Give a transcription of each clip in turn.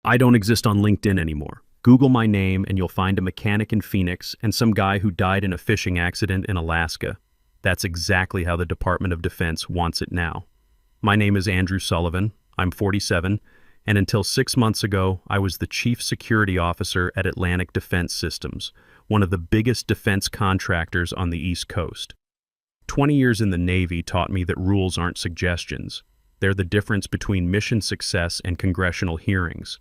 I don't exist on LinkedIn anymore. Google my name and you'll find a mechanic in Phoenix and some guy who died in a fishing accident in Alaska. That's exactly how the Department of Defense wants it now. My name is Andrew Sullivan. I'm 47, and until 6 months ago, I was the Chief Security Officer at Atlantic Defense Systems, one of the biggest defense contractors on the East Coast. 20 years in the Navy taught me that rules aren't suggestions. They're the difference between mission success and congressional hearings.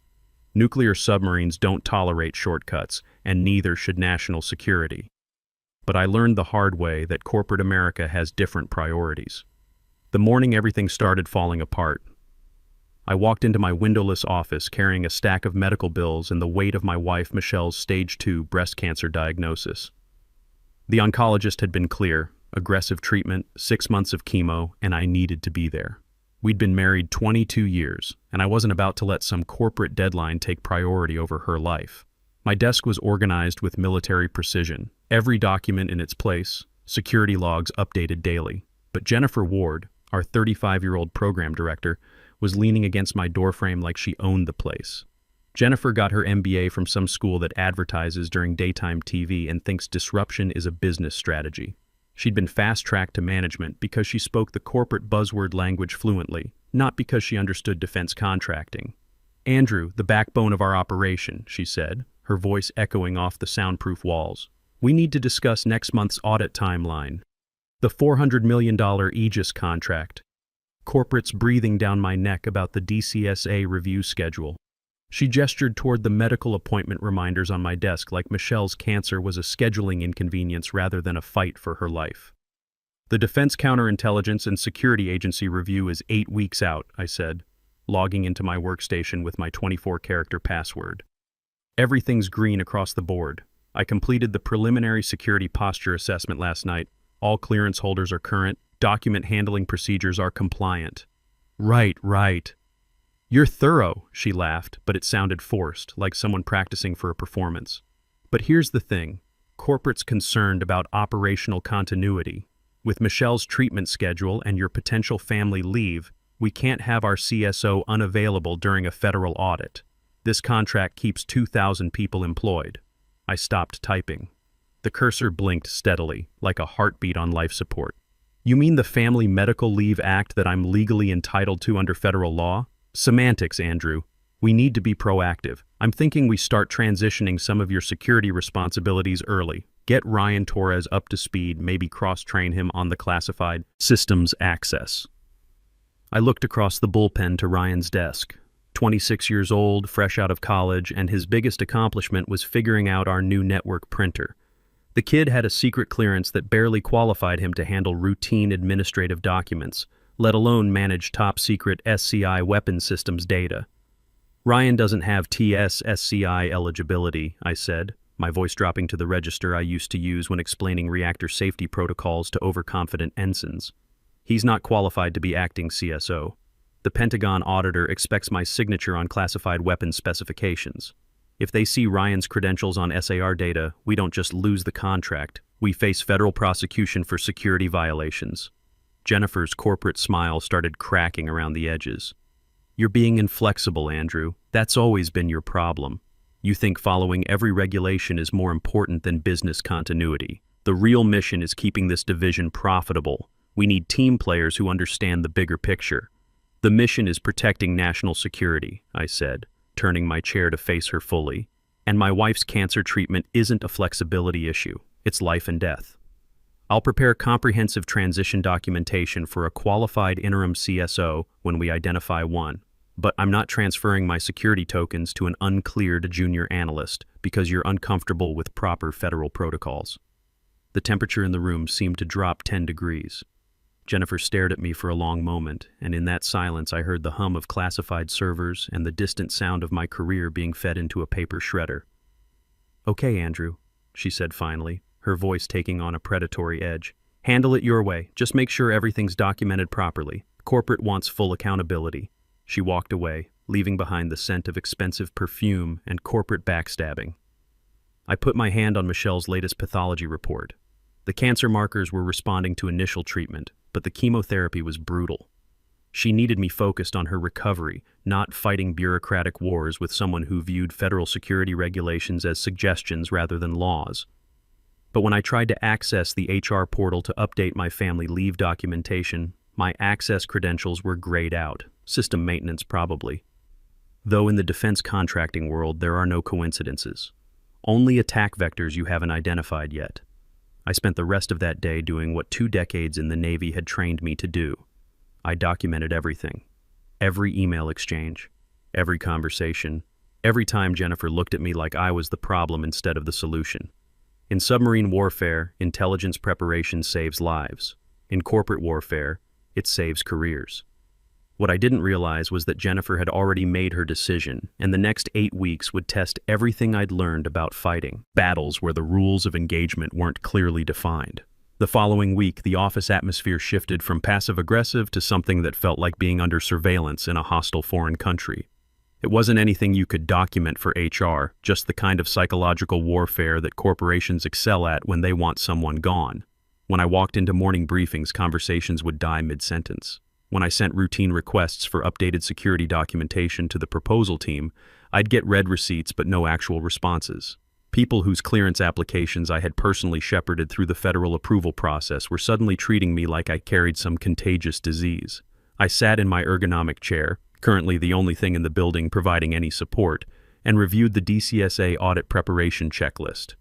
Nuclear submarines don't tolerate shortcuts, and neither should national security. But I learned the hard way that corporate America has different priorities. The morning everything started falling apart, I walked into my windowless office carrying a stack of medical bills and the weight of my wife Michelle's stage 2 breast cancer diagnosis. The oncologist had been clear: aggressive treatment, 6 months of chemo, and I needed to be there. We'd been married 22 years, and I wasn't about to let some corporate deadline take priority over her life. My desk was organized with military precision, every document in its place, security logs updated daily. But Jennifer Ward, our 35-year-old program director, was leaning against my doorframe like she owned the place. Jennifer got her MBA from some school that advertises during daytime TV and thinks disruption is a business strategy. She'd been fast-tracked to management because she spoke the corporate buzzword language fluently, not because she understood defense contracting. "Andrew, the backbone of our operation," she said, her voice echoing off the soundproof walls. "We need to discuss next month's audit timeline. The $400 million Aegis contract." Corporates breathing down my neck about the DCSA review schedule. She gestured toward the medical appointment reminders on my desk like Michelle's cancer was a scheduling inconvenience rather than a fight for her life. "The Defense Counterintelligence and Security Agency review is 8 weeks out," I said, logging into my workstation with my 24-character password. "Everything's green across the board. I completed the preliminary security posture assessment last night. All clearance holders are current. Document handling procedures are compliant." Right. "You're thorough," she laughed, but it sounded forced, like someone practicing for a performance. "But here's the thing. Corporate's concerned about operational continuity. With Michelle's treatment schedule and your potential family leave, we can't have our CSO unavailable during a federal audit. This contract keeps 2,000 people employed." I stopped typing. The cursor blinked steadily, like a heartbeat on life support. "You mean the Family Medical Leave Act that I'm legally entitled to under federal law?" "Semantics, Andrew. We need to be proactive. I'm thinking we start transitioning some of your security responsibilities early. Get Ryan Torres up to speed, maybe cross-train him on the classified systems access." I looked across the bullpen to Ryan's desk. 26 years old, fresh out of college, and his biggest accomplishment was figuring out our new network printer. The kid had a secret clearance that barely qualified him to handle routine administrative documents, let alone manage top-secret SCI weapon systems data. "Ryan doesn't have TS-SCI eligibility," I said, my voice dropping to the register I used to use when explaining reactor safety protocols to overconfident ensigns. "He's not qualified to be acting CSO. The Pentagon auditor expects my signature on classified weapons specifications. If they see Ryan's credentials on SAR data, we don't just lose the contract, we face federal prosecution for security violations." Jennifer's corporate smile started cracking around the edges. "You're being inflexible, Andrew. That's always been your problem. You think following every regulation is more important than business continuity. The real mission is keeping this division profitable. We need team players who understand the bigger picture." "The mission is protecting national security," I said, turning my chair to face her fully. "And my wife's cancer treatment isn't a flexibility issue. It's life and death. I'll prepare comprehensive transition documentation for a qualified interim CSO when we identify one. But I'm not transferring my security tokens to an uncleared junior analyst because you're uncomfortable with proper federal protocols." The temperature in the room seemed to drop 10 degrees. Jennifer stared at me for a long moment, and in that silence I heard the hum of classified servers and the distant sound of my career being fed into a paper shredder. "Okay, Andrew," she said finally, her voice taking on a predatory edge. "Handle it your way. Just make sure everything's documented properly. Corporate wants full accountability." She walked away, leaving behind the scent of expensive perfume and corporate backstabbing. I put my hand on Michelle's latest pathology report. The cancer markers were responding to initial treatment, but the chemotherapy was brutal. She needed me focused on her recovery, not fighting bureaucratic wars with someone who viewed federal security regulations as suggestions rather than laws. But when I tried to access the HR portal to update my family leave documentation, my access credentials were grayed out. System maintenance, probably. Though in the defense contracting world, there are no coincidences. Only attack vectors you haven't identified yet. I spent the rest of that day doing what 2 decades in the Navy had trained me to do. I documented everything. Every email exchange, every conversation, every time Jennifer looked at me like I was the problem instead of the solution. In submarine warfare, intelligence preparation saves lives. In corporate warfare, it saves careers. What I didn't realize was that Jennifer had already made her decision, and the next 8 weeks would test everything I'd learned about fighting, battles where the rules of engagement weren't clearly defined. The following week, the office atmosphere shifted from passive-aggressive to something that felt like being under surveillance in a hostile foreign country. It wasn't anything you could document for HR, just the kind of psychological warfare that corporations excel at when they want someone gone. When I walked into morning briefings, conversations would die mid-sentence. When I sent routine requests for updated security documentation to the proposal team, I'd get read receipts but no actual responses. People whose clearance applications I had personally shepherded through the federal approval process were suddenly treating me like I carried some contagious disease. I sat in my ergonomic chair, currently the only thing in the building providing any support, and reviewed the DCSA audit preparation checklist.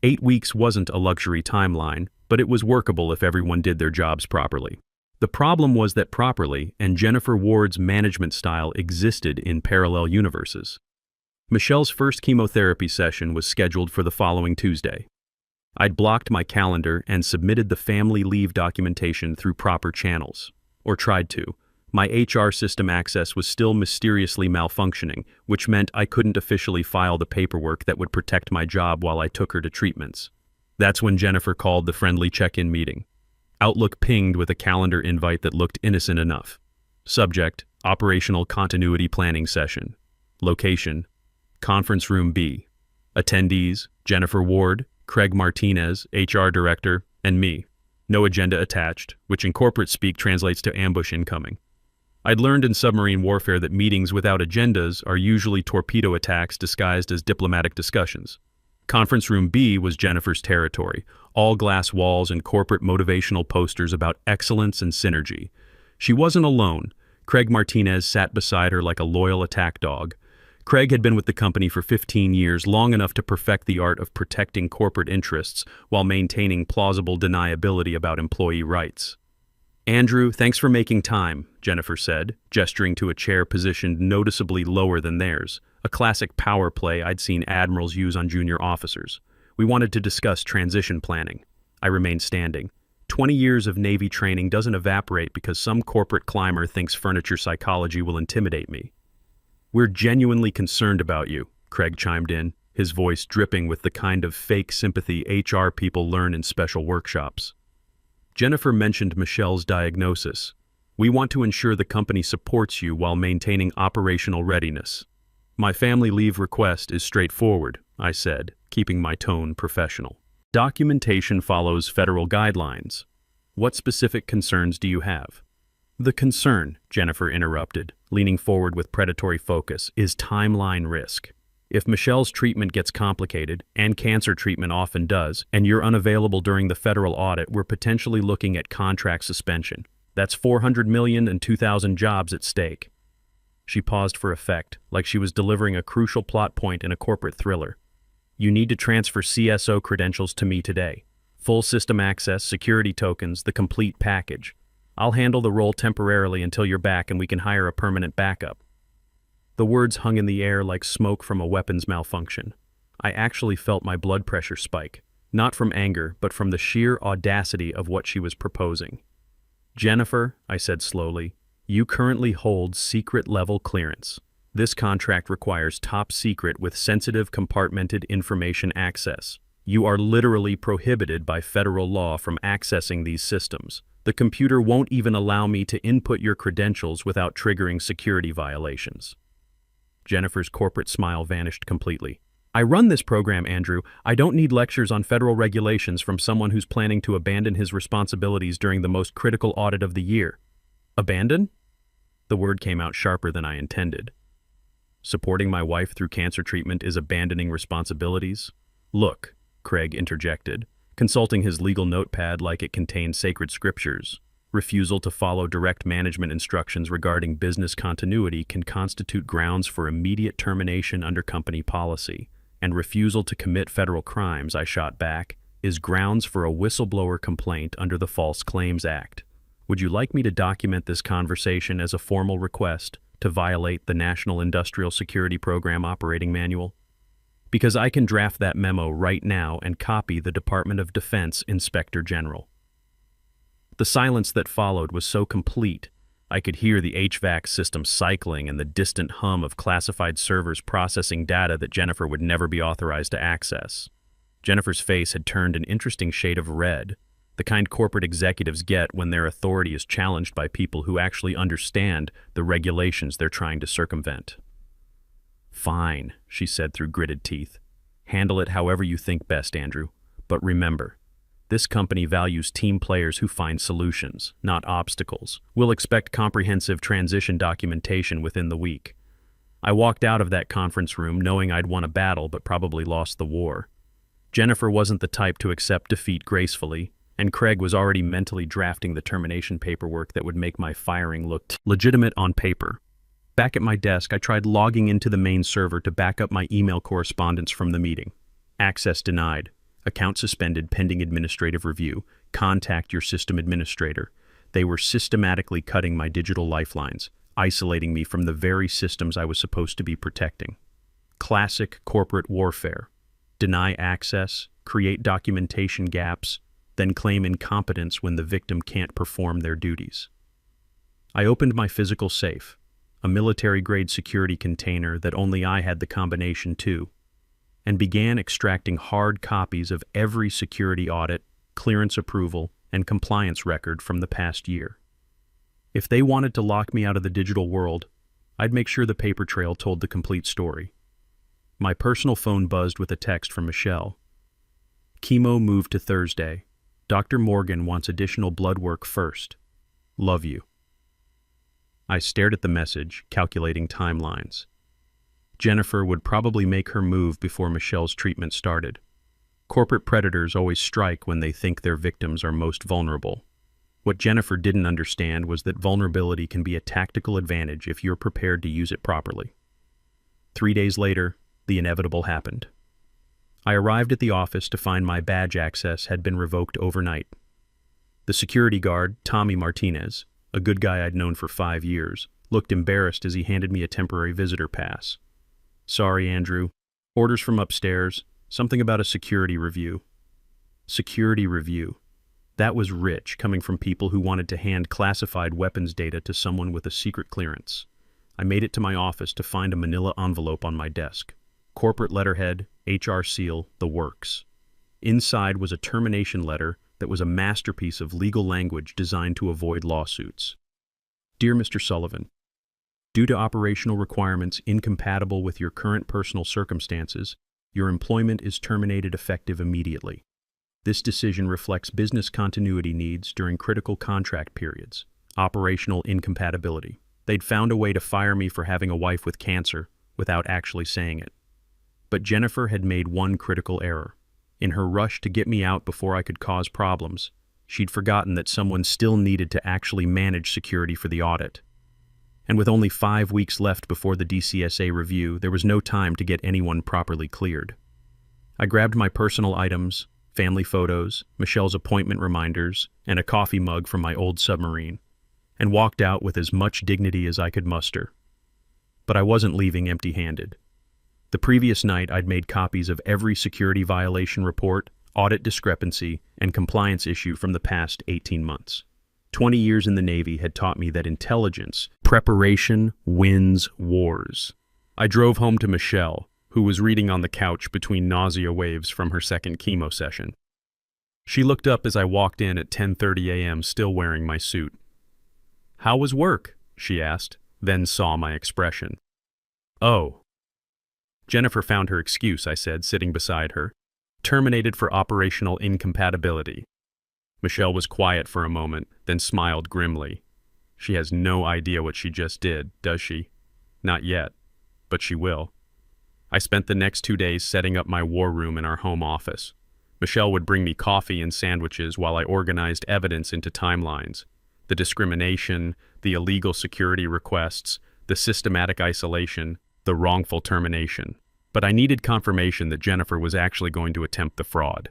8 weeks wasn't a luxury timeline, but it was workable if everyone did their jobs properly. The problem was that properly and Jennifer Ward's management style existed in parallel universes. Michelle's first chemotherapy session was scheduled for the following Tuesday. I'd blocked my calendar and submitted the family leave documentation through proper channels, or tried to. My HR system access was still mysteriously malfunctioning, which meant I couldn't officially file the paperwork that would protect my job while I took her to treatments. That's when Jennifer called the friendly check-in meeting. Outlook pinged with a calendar invite that looked innocent enough. Subject: Operational Continuity Planning Session. Location: Conference Room B. Attendees: Jennifer Ward, Craig Martinez, HR Director, and me. No agenda attached, which in corporate speak translates to ambush incoming. I'd learned in submarine warfare that meetings without agendas are usually torpedo attacks disguised as diplomatic discussions. Conference Room B was Jennifer's territory, all glass walls and corporate motivational posters about excellence and synergy. She wasn't alone. Craig Martinez sat beside her like a loyal attack dog. Craig had been with the company for 15 years, long enough to perfect the art of protecting corporate interests while maintaining plausible deniability about employee rights. "Andrew, thanks for making time," Jennifer said, gesturing to a chair positioned noticeably lower than theirs, a classic power play I'd seen admirals use on junior officers. "We wanted to discuss transition planning." I remained standing. 20 years of Navy training doesn't evaporate because some corporate climber thinks furniture psychology will intimidate me. "We're genuinely concerned about you," Craig chimed in, his voice dripping with the kind of fake sympathy HR people learn in special workshops. Jennifer mentioned Michelle's diagnosis. "We want to ensure the company supports you while maintaining operational readiness." "My family leave request is straightforward," I said, keeping my tone professional. "Documentation follows federal guidelines. What specific concerns do you have?" "The concern," Jennifer interrupted, leaning forward with predatory focus, "is timeline risk. If Michelle's treatment gets complicated, and cancer treatment often does, and you're unavailable during the federal audit, we're potentially looking at contract suspension. That's $400 million and 2,000 jobs at stake." She paused for effect, like she was delivering a crucial plot point in a corporate thriller. "You need to transfer CSO credentials to me today. Full system access, security tokens, the complete package. I'll handle the role temporarily until you're back and we can hire a permanent backup." The words hung in the air like smoke from a weapons malfunction. I actually felt my blood pressure spike, not from anger, but from the sheer audacity of what she was proposing. "Jennifer," I said slowly, "you currently hold secret-level clearance. This contract requires top secret with sensitive compartmented information access. You are literally prohibited by federal law from accessing these systems. The computer won't even allow me to input your credentials without triggering security violations." Jennifer's corporate smile vanished completely. "I run this program, Andrew. I don't need lectures on federal regulations from someone who's planning to abandon his responsibilities during the most critical audit of the year." "Abandon?" The word came out sharper than I intended. Supporting my wife through cancer treatment is abandoning responsibilities? Look, Craig interjected, consulting his legal notepad like it contained sacred scriptures. Refusal to follow direct management instructions regarding business continuity can constitute grounds for immediate termination under company policy, and refusal to commit federal crimes, I shot back, is grounds for a whistleblower complaint under the False Claims Act. Would you like me to document this conversation as a formal request to violate the National Industrial Security Program Operating Manual? Because I can draft that memo right now and copy the Department of Defense Inspector General. The silence that followed was so complete, I could hear the HVAC system cycling and the distant hum of classified servers processing data that Jennifer would never be authorized to access. Jennifer's face had turned an interesting shade of red, the kind corporate executives get when their authority is challenged by people who actually understand the regulations they're trying to circumvent. "Fine," she said through gritted teeth. "Handle it however you think best, Andrew. But remember, this company values team players who find solutions, not obstacles. We'll expect comprehensive transition documentation within the week." I walked out of that conference room knowing I'd won a battle but probably lost the war. Jennifer wasn't the type to accept defeat gracefully, and Craig was already mentally drafting the termination paperwork that would make my firing look legitimate on paper. Back at my desk, I tried logging into the main server to back up my email correspondence from the meeting. Access denied. Account suspended pending administrative review. Contact your system administrator. They were systematically cutting my digital lifelines, isolating me from the very systems I was supposed to be protecting. Classic corporate warfare. Deny access, create documentation gaps, then claim incompetence when the victim can't perform their duties. I opened my physical safe, a military-grade security container that only I had the combination to, and began extracting hard copies of every security audit, clearance approval, and compliance record from the past year. If they wanted to lock me out of the digital world, I'd make sure the paper trail told the complete story. My personal phone buzzed with a text from Michelle. "Chemo moved to Thursday. Dr. Morgan wants additional blood work first. Love you." I stared at the message, calculating timelines. Jennifer would probably make her move before Michelle's treatment started. Corporate predators always strike when they think their victims are most vulnerable. What Jennifer didn't understand was that vulnerability can be a tactical advantage if you're prepared to use it properly. 3 days later, the inevitable happened. I arrived at the office to find my badge access had been revoked overnight. The security guard, Tommy Martinez, a good guy I'd known for 5 years, looked embarrassed as he handed me a temporary visitor pass. "Sorry, Andrew. Orders from upstairs. Something about a security review." Security review. That was rich, coming from people who wanted to hand classified weapons data to someone with a secret clearance. I made it to my office to find a manila envelope on my desk. Corporate letterhead, HR seal, the works. Inside was a termination letter that was a masterpiece of legal language designed to avoid lawsuits. "Dear Mr. Sullivan, due to operational requirements incompatible with your current personal circumstances, your employment is terminated effective immediately. This decision reflects business continuity needs during critical contract periods. Operational incompatibility." They'd found a way to fire me for having a wife with cancer without actually saying it. But Jennifer had made one critical error. In her rush to get me out before I could cause problems, she'd forgotten that someone still needed to actually manage security for the audit. And with only 5 weeks left before the DCSA review, there was no time to get anyone properly cleared. I grabbed my personal items, family photos, Michelle's appointment reminders, and a coffee mug from my old submarine, and walked out with as much dignity as I could muster. But I wasn't leaving empty-handed. The previous night, I'd made copies of every security violation report, audit discrepancy, and compliance issue from the past 18 months. 20 years in the Navy had taught me that intelligence, preparation, wins wars. I drove home to Michelle, who was reading on the couch between nausea waves from her second chemo session. She looked up as I walked in at 10:30 a.m. still wearing my suit. "How was work?" she asked, then saw my expression. "Oh." Jennifer found her excuse, I said, sitting beside her. "Terminated for operational incompatibility." Michelle was quiet for a moment, then smiled grimly. She has no idea what she just did, does she? Not yet, but she will. I spent the next 2 days setting up my war room in our home office. Michelle would bring me coffee and sandwiches while I organized evidence into timelines. The discrimination, the illegal security requests, the systematic isolation, the wrongful termination. But I needed confirmation that Jennifer was actually going to attempt the fraud.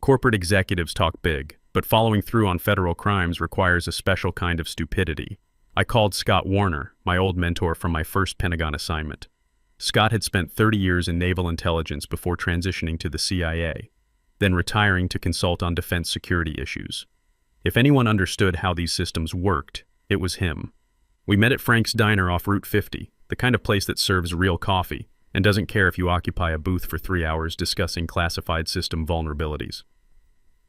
Corporate executives talk big, but following through on federal crimes requires a special kind of stupidity. I called Scott Warner, my old mentor from my first Pentagon assignment. Scott had spent 30 years in naval intelligence before transitioning to the CIA, then retiring to consult on defense security issues. If anyone understood how these systems worked, it was him. We met at Frank's Diner off Route 50, the kind of place that serves real coffee and doesn't care if you occupy a booth for 3 hours discussing classified system vulnerabilities.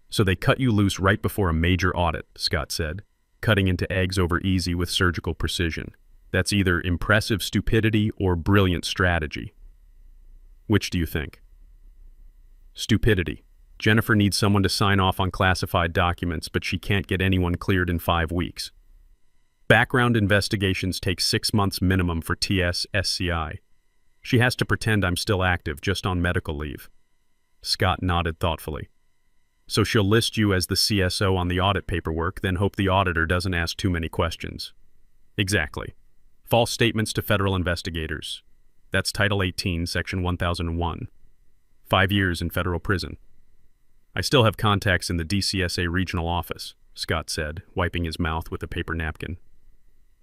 So they cut you loose right before a major audit, Scott said, cutting into eggs over easy with surgical precision. That's either impressive stupidity or brilliant strategy. Which do you think? Stupidity. Jennifer needs someone to sign off on classified documents, but she can't get anyone cleared in 5 weeks. Background investigations take 6 months minimum for TS/SCI. She has to pretend I'm still active, just on medical leave. Scott nodded thoughtfully. So she'll list you as the CSO on the audit paperwork, then hope the auditor doesn't ask too many questions. Exactly. False statements to federal investigators. That's Title 18, Section 1001. 5 years in federal prison. I still have contacts in the DCSA regional office, Scott said, wiping his mouth with a paper napkin.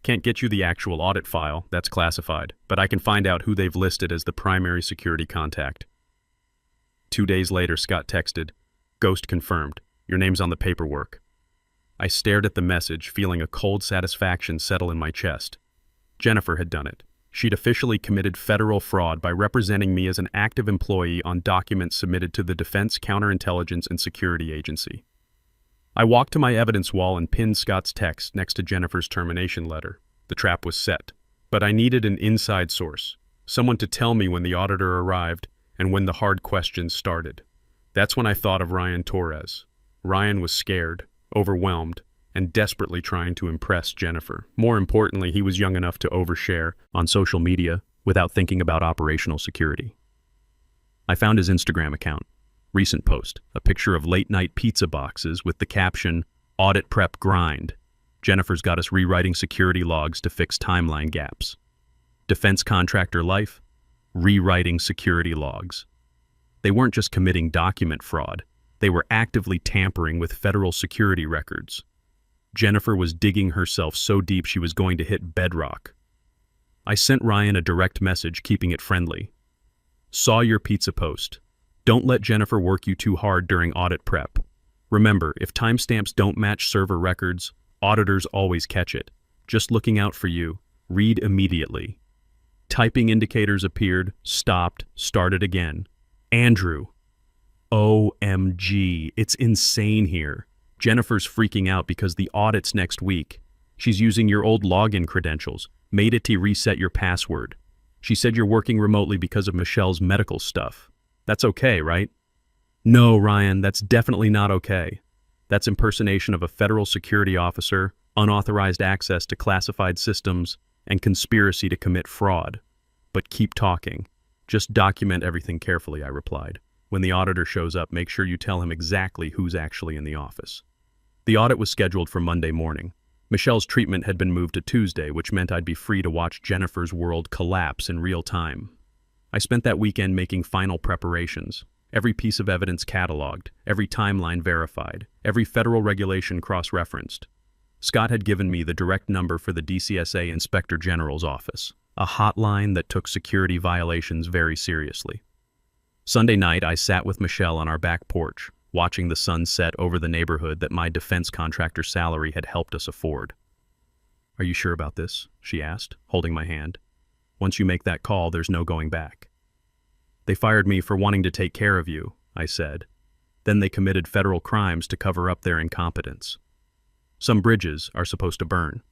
Can't get you the actual audit file, that's classified, but I can find out who they've listed as the primary security contact. 2 days later, Scott texted, "Ghost confirmed. Your name's on the paperwork." I stared at the message, feeling a cold satisfaction settle in my chest. Jennifer had done it. She'd officially committed federal fraud by representing me as an active employee on documents submitted to the Defense Counterintelligence and Security Agency. I walked to my evidence wall and pinned Scott's text next to Jennifer's termination letter. The trap was set. But I needed an inside source, someone to tell me when the auditor arrived and when the hard questions started. That's when I thought of Ryan Torres. Ryan was scared, overwhelmed, and desperately trying to impress Jennifer. More importantly, he was young enough to overshare on social media without thinking about operational security. I found his Instagram account. Recent post, a picture of late-night pizza boxes with the caption, "Audit Prep Grind. Jennifer's got us rewriting security logs to fix timeline gaps. Defense contractor life, rewriting security logs." They weren't just committing document fraud. They were actively tampering with federal security records. Jennifer was digging herself so deep she was going to hit bedrock. I sent Ryan a direct message, keeping it friendly. "Saw your pizza post. Don't let Jennifer work you too hard during audit prep. Remember, if timestamps don't match server records, auditors always catch it. Just looking out for you. Read immediately." Typing indicators appeared, stopped, started again. Andrew. OMG, it's insane here. Jennifer's freaking out because the audit's next week. She's using your old login credentials. Made it to reset your password. She said you're working remotely because of Michelle's medical stuff. That's okay, right? No, Ryan, that's definitely not okay. That's impersonation of a federal security officer, unauthorized access to classified systems, and conspiracy to commit fraud. But keep talking. Just document everything carefully, I replied. When the auditor shows up, make sure you tell him exactly who's actually in the office. The audit was scheduled for Monday morning. Michelle's treatment had been moved to Tuesday, which meant I'd be free to watch Jennifer's world collapse in real time. I spent that weekend making final preparations. Every piece of evidence cataloged, every timeline verified, every federal regulation cross-referenced. Scott had given me the direct number for the DCSA Inspector General's office, a hotline that took security violations very seriously. Sunday night, I sat with Michelle on our back porch, watching the sun set over the neighborhood that my defense contractor salary had helped us afford. "Are you sure about this?" she asked, holding my hand. "Once you make that call, there's no going back." "They fired me for wanting to take care of you," I said. "Then they committed federal crimes to cover up their incompetence. Some bridges are supposed to burn."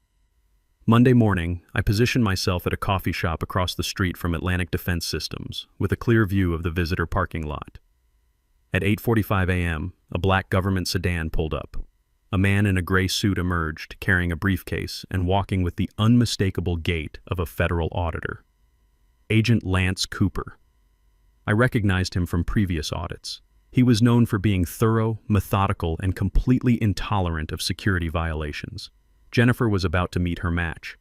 Monday morning, I positioned myself at a coffee shop across the street from Atlantic Defense Systems, with a clear view of the visitor parking lot. At 8:45 a.m., a black government sedan pulled up. A man in a gray suit emerged, carrying a briefcase and walking with the unmistakable gait of a federal auditor. Agent Lance Cooper. I recognized him from previous audits. He was known for being thorough, methodical, and completely intolerant of security violations. Jennifer was about to meet her match.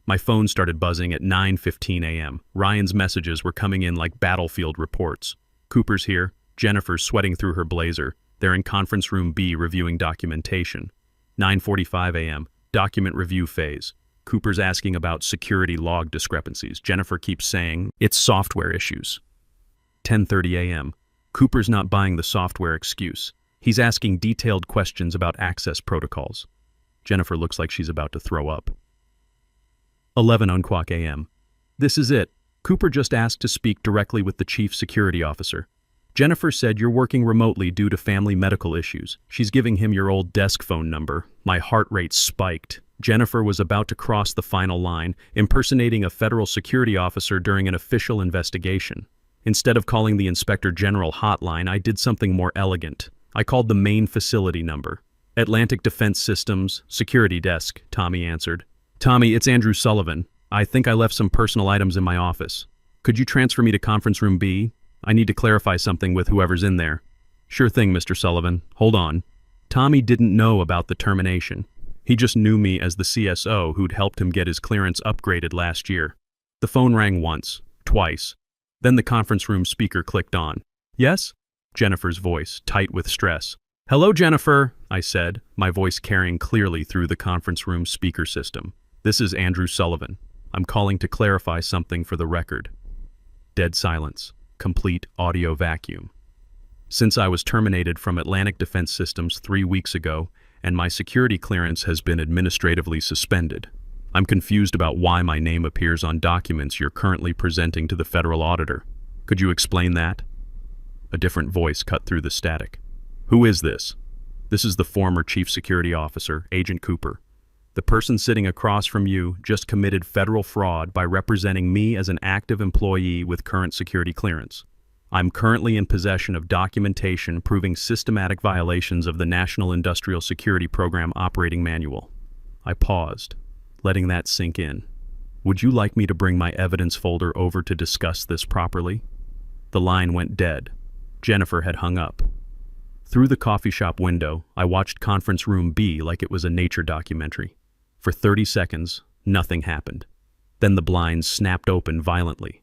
My phone started buzzing at 9:15 a.m. Ryan's messages were coming in like battlefield reports. Cooper's here. Jennifer's sweating through her blazer. They're in conference room B reviewing documentation. 9:45 a.m. Document review phase. Cooper's asking about security log discrepancies. Jennifer keeps saying, it's software issues. 10:30 a.m. Cooper's not buying the software excuse. He's asking detailed questions about access protocols. Jennifer looks like she's about to throw up. 11 a.m. This is it. Cooper just asked to speak directly with the chief security officer. Jennifer said you're working remotely due to family medical issues. She's giving him your old desk phone number. My heart rate spiked. Jennifer was about to cross the final line, impersonating a federal security officer during an official investigation. Instead of calling the Inspector General hotline, I did something more elegant. I called the main facility number. Atlantic Defense Systems, security desk, Tommy answered. Tommy, it's Andrew Sullivan. I think I left some personal items in my office. Could you transfer me to conference room B? I need to clarify something with whoever's in there. Sure thing, Mr. Sullivan. Hold on. Tommy didn't know about the termination. He just knew me as the CSO who'd helped him get his clearance upgraded last year. The phone rang once, twice. Then the conference room speaker clicked on. Yes? Jennifer's voice, tight with stress. Hello, Jennifer, I said, my voice carrying clearly through the conference room speaker system. This is Andrew Sullivan. I'm calling to clarify something for the record. Dead silence. Complete audio vacuum. Since I was terminated from Atlantic Defense Systems 3 weeks ago, and my security clearance has been administratively suspended, I'm confused about why my name appears on documents you're currently presenting to the federal auditor. Could you explain that? A different voice cut through the static. Who is this? This is the former Chief Security Officer, Agent Cooper. The person sitting across from you just committed federal fraud by representing me as an active employee with current security clearance. I'm currently in possession of documentation proving systematic violations of the National Industrial Security Program Operating Manual. I paused, letting that sink in. Would you like me to bring my evidence folder over to discuss this properly? The line went dead. Jennifer had hung up. Through the coffee shop window, I watched conference room B like it was a nature documentary. For 30 seconds, nothing happened. Then the blinds snapped open violently.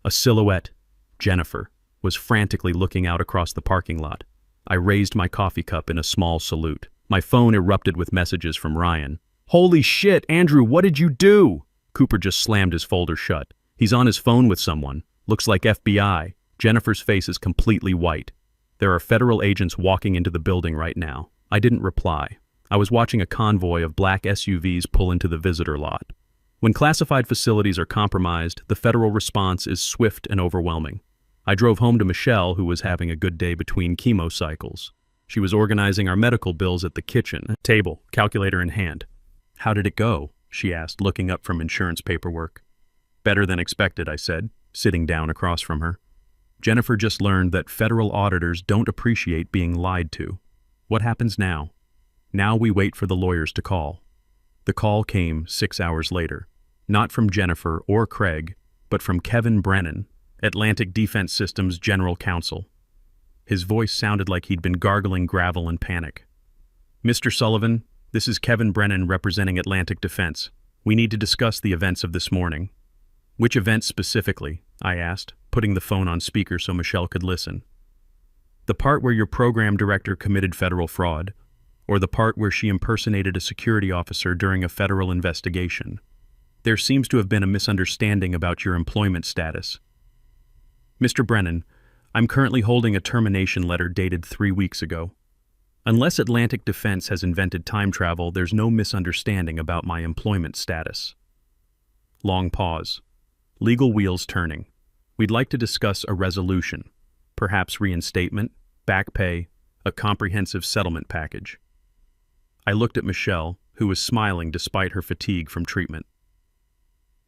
A silhouette, Jennifer, was frantically looking out across the parking lot. I raised my coffee cup in a small salute. My phone erupted with messages from Ryan. Holy shit, Andrew, what did you do? Cooper just slammed his folder shut. He's on his phone with someone. Looks like FBI. Jennifer's face is completely white. There are federal agents walking into the building right now. I didn't reply. I was watching a convoy of black SUVs pull into the visitor lot. When classified facilities are compromised, the federal response is swift and overwhelming. I drove home to Michelle, who was having a good day between chemo cycles. She was organizing our medical bills at the kitchen table, calculator in hand. How did it go? She asked, looking up from insurance paperwork. Better than expected, I said, sitting down across from her. Jennifer just learned that federal auditors don't appreciate being lied to. What happens now? Now we wait for the lawyers to call. The call came 6 hours later, not from Jennifer or Craig, but from Kevin Brennan, Atlantic Defense Systems General Counsel. His voice sounded like he'd been gargling gravel in panic. Mr. Sullivan, this is Kevin Brennan representing Atlantic Defense. We need to discuss the events of this morning. Which events specifically? I asked, putting the phone on speaker so Michelle could listen. The part where your program director committed federal fraud, or the part where she impersonated a security officer during a federal investigation. There seems to have been a misunderstanding about your employment status. Mr. Brennan, I'm currently holding a termination letter dated 3 weeks ago. Unless Atlantic Defense has invented time travel, there's no misunderstanding about my employment status. Long pause. Legal wheels turning. We'd like to discuss a resolution, perhaps reinstatement, back pay, a comprehensive settlement package. I looked at Michelle, who was smiling despite her fatigue from treatment.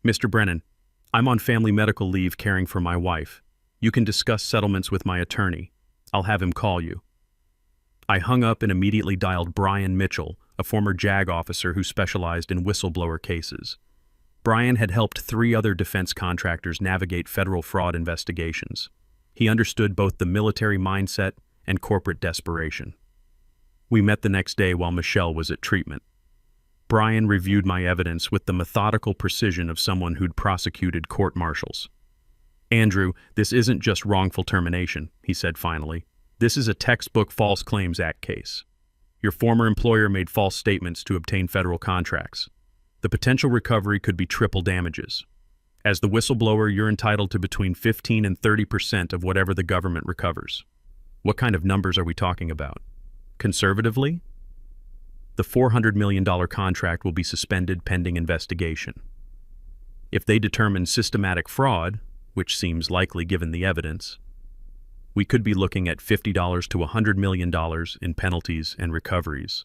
Mr. Brennan, I'm on family medical leave caring for my wife. You can discuss settlements with my attorney. I'll have him call you. I hung up and immediately dialed Brian Mitchell, a former JAG officer who specialized in whistleblower cases. Brian had helped 3 other defense contractors navigate federal fraud investigations. He understood both the military mindset and corporate desperation. We met the next day while Michelle was at treatment. Brian reviewed my evidence with the methodical precision of someone who'd prosecuted court-martials. "Andrew, this isn't just wrongful termination," he said finally. "This is a textbook False Claims Act case. Your former employer made false statements to obtain federal contracts. The potential recovery could be triple damages. As the whistleblower, you're entitled to between 15 and 30% of whatever the government recovers." What kind of numbers are we talking about? Conservatively? The $400 million contract will be suspended pending investigation. If they determine systematic fraud, which seems likely given the evidence, we could be looking at $50 to $100 million in penalties and recoveries.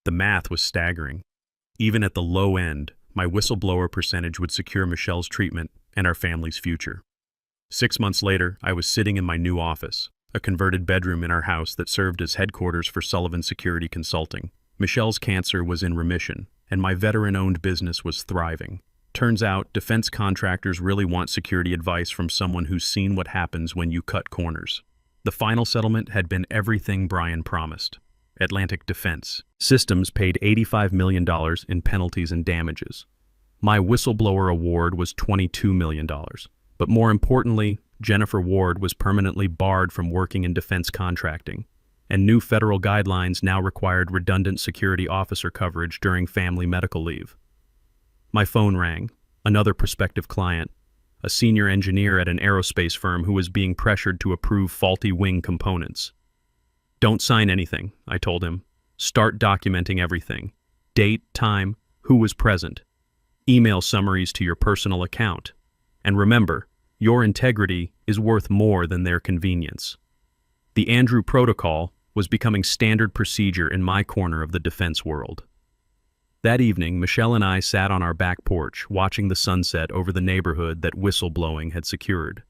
The math was staggering. Even at the low end, my whistleblower percentage would secure Michelle's treatment and our family's future. 6 months later, I was sitting in my new office, a converted bedroom in our house that served as headquarters for Sullivan Security Consulting. Michelle's cancer was in remission, and my veteran-owned business was thriving. Turns out, defense contractors really want security advice from someone who's seen what happens when you cut corners. The final settlement had been everything Brian promised. Atlantic Defense Systems paid $85 million in penalties and damages. My whistleblower award was $22 million. But more importantly, Jennifer Ward was permanently barred from working in defense contracting, and new federal guidelines now required redundant security officer coverage during family medical leave. My phone rang. Another prospective client, a senior engineer at an aerospace firm who was being pressured to approve faulty wing components. "Don't sign anything," I told him. "Start documenting everything. Date, time, who was present. Email summaries to your personal account. And remember, your integrity is worth more than their convenience." The Andrew Protocol was becoming standard procedure in my corner of the defense world. That evening, Michelle and I sat on our back porch, watching the sunset over the neighborhood that whistleblowing had secured.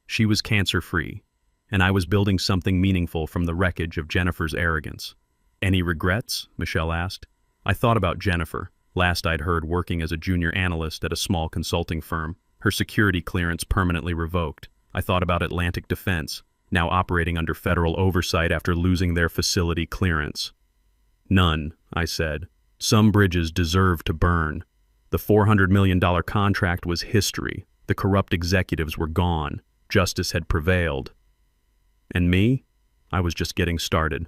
She was cancer-free, and I was building something meaningful from the wreckage of Jennifer's arrogance. "Any regrets?" Michelle asked. I thought about Jennifer, last I'd heard working as a junior analyst at a small consulting firm, her security clearance permanently revoked. I thought about Atlantic Defense, now operating under federal oversight after losing their facility clearance. "None," I said. "Some bridges deserve to burn. The $400 million contract was history. The corrupt executives were gone. Justice had prevailed. And me? I was just getting started.